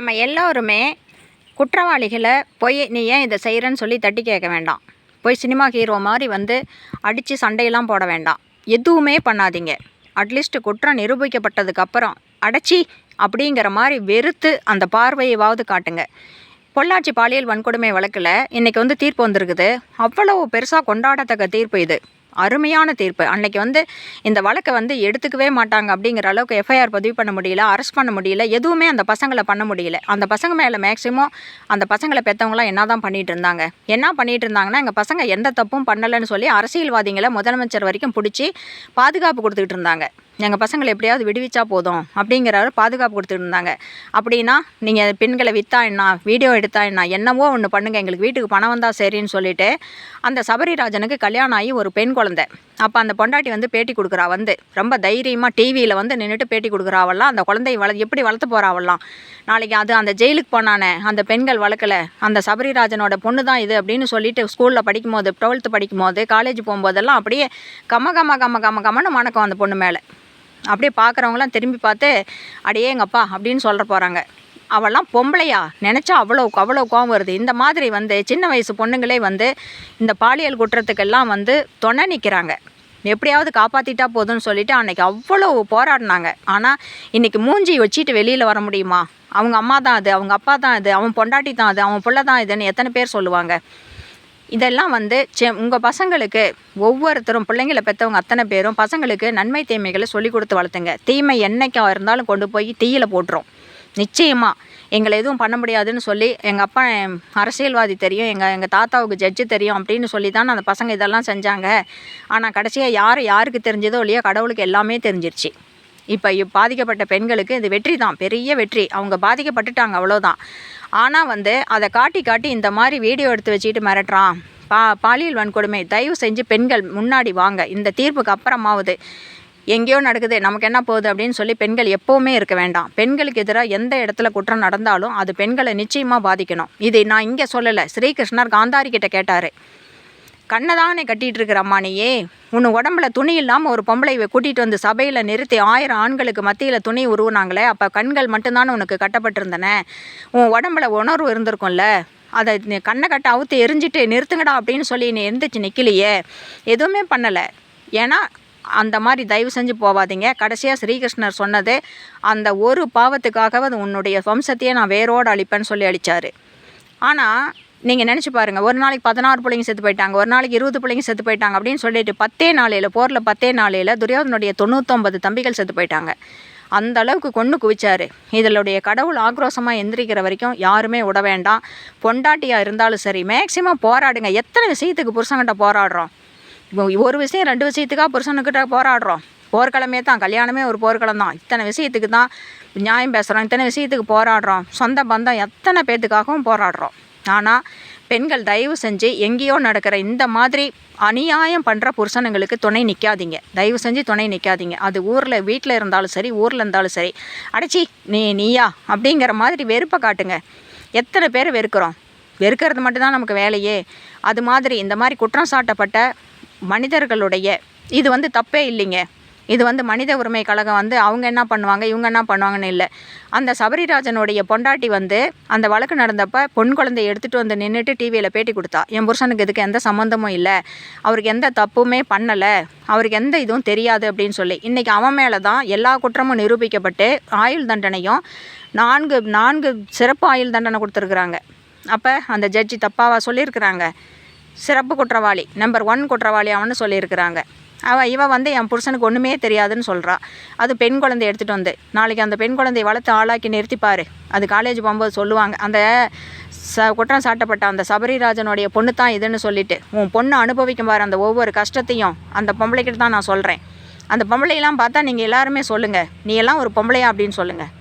நம்ம எல்லோருமே குற்றவாளிகளை போய் நீ ஏன் இதை செய்கிறன்னு சொல்லி தட்டி கேட்க வேண்டாம். போய் சினிமா ஹீரோ மாதிரி வந்து அடித்து சண்டையெல்லாம் போட வேண்டாம். எதுவுமே பண்ணாதீங்க. அட்லீஸ்ட் குற்றம் நிரூபிக்கப்பட்டதுக்கப்புறம் அடைச்சி அப்படிங்கிற மாதிரி வெறுத்து அந்த பார்வையவாவது காட்டுங்க. பொள்ளாச்சி பாலியல் வன்கொடுமை வழக்கில் இன்றைக்கி வந்து தீர்ப்பு வந்திருக்குது. அவ்வளோ பெருசாக கொண்டாடத்தக்க தீர்ப்பு இது. அருமையான தீர்ப்பு. அன்றைக்கி வந்து இந்த வழக்கை வந்து எடுத்துக்கவே மாட்டாங்க அப்படிங்கிற அளவுக்கு எஃப்ஐஆர் பதிவு பண்ண முடியல, அரெஸ்ட் பண்ண முடியல, எதுவுமே அந்த பசங்களை பண்ண முடியல. அந்த பசங்க மேலே மேக்ஸிமம் அந்த பசங்களை பெற்றவங்களாம் என்ன தான் பண்ணிகிட்டு இருந்தாங்கன்னா எங்கள் பசங்க எந்த தப்பும் பண்ணலைன்னு சொல்லி அரசியல்வாதிகளை முதலமைச்சர் வரைக்கும் பிடிச்சி பாதுகாப்பு கொடுத்துக்கிட்டு இருந்தாங்க. எங்கள் பசங்களை எப்படியாவது விடுவிச்சா போதும் அப்படிங்கிறாரு பாதுகாப்பு கொடுத்துட்டு இருந்தாங்க. அப்படின்னா நீங்கள் பெண்களை விற்றா என்ன, வீடியோ எடுத்தா என்ன, என்னவோ ஒன்று பண்ணுங்கள், எங்களுக்கு வீட்டுக்கு பணம் வந்தால் சரின்னு சொல்லிட்டு அந்த சபரிராஜனுக்கு கல்யாணம் ஆகி ஒரு பெண் குழந்தை. அப்போ அந்த பொண்டாட்டி வந்து பேட்டி கொடுக்குறா, வந்து ரொம்ப தைரியமாக டிவியில் வந்து நின்றுட்டு பேட்டி கொடுக்குறாவெல்லாம். அந்த குழந்தைய எப்படி வளர்த்து போகிறாவெல்லாம். நாளைக்கு அது அந்த ஜெயிலுக்கு போனானே அந்த பெண்கள் வழக்கில் அந்த சபரிராஜனோட பொண்ணு தான் இது அப்படின்னு சொல்லிட்டு ஸ்கூலில் படிக்கும்போது, 12th படிக்கும்போது, காலேஜ் போகும்போதெல்லாம் அப்படியே கம்மன்னு மணக்கம் அந்த பொண்ணு மேலே. அப்படியே பார்க்குறவங்களாம் திரும்பி பார்த்து அடையே எங்கப்பா அப்படின்னு சொல்ல போகிறாங்க. அவெல்லாம் பொம்பளையா நினச்சா அவ்வளோ கோவம் வருது. இந்த மாதிரி வந்து சின்ன வயசு பொண்ணுங்களே வந்து இந்த பாலியல் குற்றத்துக்கெல்லாம் வந்து துணை நிற்கிறாங்க. எப்படியாவது காப்பாற்றிட்டா போதும்னு சொல்லிட்டு அன்றைக்கி அவ்வளோ போராடினாங்க. ஆனால் இன்றைக்கி மூஞ்சி வச்சுட்டு வெளியில் வர முடியுமா? அவங்க அம்மா தான் அது, அவங்க அப்பா தான் இது, அவன் பொண்டாட்டி தான் அது, அவன் பிள்ளை தான் இதுன்னு எத்தனை பேர் சொல்லுவாங்க? இதெல்லாம் வந்து உங்கள் பசங்களுக்கு ஒவ்வொருத்தரும், பிள்ளைங்களை பெற்றவங்க அத்தனை பேரும் பசங்களுக்கு நன்மை தீமைகளை சொல்லி கொடுத்து வளர்த்துங்க. தீமை என்னைக்காக இருந்தாலும் கொண்டு போய் தீயில போட்டுரும். நிச்சயமாக எங்களை எதுவும் பண்ண முடியாதுன்னு சொல்லி எங்கள் அப்பா அரசியல்வாதி தெரியும், எங்கள் தாத்தாவுக்கு ஜட்ஜு தெரியும் அப்படின்னு சொல்லி தான் அந்த பசங்க இதெல்லாம் செஞ்சாங்க. ஆனால் கடைசியாக யாருக்கு தெரிஞ்சதோ இல்லையோ கடவுளுக்கு எல்லாமே தெரிஞ்சிருச்சு. இப்போ பாதிக்கப்பட்ட பெண்களுக்கு இது வெற்றி தான், பெரிய வெற்றி. அவங்க பாதிக்கப்பட்டுட்டாங்க, அவ்வளோதான். ஆனால் வந்து அதை காட்டி இந்த மாதிரி வீடியோ எடுத்து வச்சுக்கிட்டு மிரட்டுறான். பாலியல் வன்கொடுமை தயவு செஞ்சு பெண்கள் முன்னாடி வாங்க. இந்த தீர்ப்புக்கு அப்புறமாவது எங்கேயோ நடக்குது நமக்கு என்ன போகுது அப்படின்னு சொல்லி பெண்கள் எப்போவுமே இருக்க வேண்டாம். பெண்களுக்கு எதிராக எந்த இடத்துல குற்றம் நடந்தாலும் அது பெண்களை நிச்சயமாக பாதிக்கணும். இது நான் இங்கே சொல்லலை, ஸ்ரீகிருஷ்ணர் காந்தாரி கிட்ட கேட்டார். கண்ணை தானே கட்டிகிட்டு இருக்கிற அம்மா நீயே, உன் உடம்புல துணி இல்லாமல் ஒரு பொம்பளை கூட்டிகிட்டு வந்து சபையில் நிறுத்தி 1000 ஆண்களுக்கு மத்தியில் துணி உருவுனாங்களே, அப்போ கண்கள் மட்டும்தானே உனக்கு கட்டப்பட்டிருந்தன, உன் உடம்புல உணர்வு இருந்திருக்கும்ல, அதை கண்ணை கட்ட அவுத்து எரிஞ்சிட்டு நிறுத்துங்கடா அப்படின்னு சொல்லி நீ எந்திரிச்சு நிற்கலையே, எதுவுமே பண்ணலை. ஏன்னா அந்த மாதிரி தயவு செஞ்சு போவாதீங்க. கடைசியாக ஸ்ரீகிருஷ்ணர் சொன்னது அந்த ஒரு பாவத்துக்காகவே உன்னுடைய வம்சத்தையே நான் வேரோடு அழிப்பேன்னு சொல்லி அழித்தார். ஆனால் நீங்கள் நினச்சி பாருங்கள், ஒரு நாளைக்கு 16 பிள்ளைங்க செத்து போயிட்டாங்க, ஒரு நாளைக்கு 20 பிள்ளைங்க செத்து போயிட்டாங்க அப்படின்னு சொல்லிட்டு 10 நாளையில் போரில் 10 நாளையில் துரியோதனுடைய 99 தம்பிகள் செத்து போயிட்டாங்க. அந்த அளவுக்கு கொண்டு குவிச்சார். இதனுடைய கடவுள் ஆக்ரோஷமாக எந்திரிக்கிற வரைக்கும் யாருமே விட வேண்டாம். பொண்டாட்டியாக இருந்தாலும் சரி மேக்சிமம் போராடுங்க. எத்தனை விஷயத்துக்கு புருஷன்கிட்ட போராடுறோம்? ஒரு விஷயம் 2 விஷயத்துக்காக புருஷனுக்கிட்ட போராடுறோம். போர்க்களமே தான், கல்யாணமே ஒரு போர்க்களம் தான். இத்தனை விஷயத்துக்கு தான் நியாயம் பேசுகிறோம், இத்தனை விஷயத்துக்கு போராடுறோம், சொந்த பந்தம் எத்தனை பேர்த்துக்காகவும் போராடுறோம். ஆனால் பெண்கள் தயவு செஞ்சு எங்கேயோ நடக்கிற இந்த மாதிரி அநியாயம் பண்ணுற புருஷனுங்களுக்கு துணை நிற்காதீங்க. தயவு செஞ்சு துணை நிற்காதீங்க. அது வீட்டில் இருந்தாலும் சரி, ஊரில் இருந்தாலும் சரி, அடைச்சி நீயா அப்படிங்கிற மாதிரி வெறுப்பை காட்டுங்க. எத்தனை பேர் வெறுக்கிறது மட்டும்தான் நமக்கு வேலையே. அது மாதிரி இந்த மாதிரி குற்றம் சாட்டப்பட்ட மனிதர்களுடைய இது வந்து தப்பே இல்லைங்க. இது வந்து மனித உரிமை கழகம் வந்து அவங்க என்ன பண்ணுவாங்க இவங்க என்ன பண்ணுவாங்கன்னு இல்லை. அந்த சபரிராஜனுடைய பொண்டாட்டி வந்து அந்த வழக்கு நடந்தப்போ பொன் குழந்தையை எடுத்துகிட்டு வந்து நின்றுட்டு டிவியில் பேட்டி கொடுத்தா. என் புருஷனுக்கு இதுக்கு எந்த சம்மந்தமும் இல்லை, அவருக்கு எந்த தப்புமே பண்ணலை, அவருக்கு எந்த இதுவும் தெரியாது அப்படின்னு சொல்லி. இன்றைக்கி அவன் மேலே தான் எல்லா குற்றமும் நிரூபிக்கப்பட்டு ஆயுள் தண்டனையும் 4 சிறப்பு ஆயுள் தண்டனை கொடுத்துருக்குறாங்க. அப்போ அந்த ஜட்ஜி தப்பாவா சொல்லியிருக்கிறாங்க? சிறப்பு குற்றவாளி, நம்பர் 1 குற்றவாளி அவனு சொல்லியிருக்கிறாங்க. இவ வந்து என் புருஷனுக்கு ஒன்றுமே தெரியாதுன்னு சொல்கிறா. அது பெண் குழந்தை எடுத்துகிட்டு வந்து நாளைக்கு அந்த பெண் குழந்தையை வளர்த்து ஆளாக்கி நிறுத்திப்பார். அது காலேஜ் போகும்போது சொல்லுவாங்க, அந்த குற்றம் சாட்டப்பட்ட அந்த சபரிராஜனுடைய பொண்ணு தான் இதுன்னு சொல்லிட்டு உன் பொண்ணு அனுபவிக்கும் பாரு அந்த ஒவ்வொரு கஷ்டத்தையும். அந்த பொம்பளைக்கிட்ட தான் நான் சொல்கிறேன். அந்த பொம்பளையெல்லாம் பார்த்தா நீங்கள் எல்லாருமே சொல்லுங்கள், நீ எல்லாம் ஒரு பொம்பளையா அப்படின்னு சொல்லுங்கள்.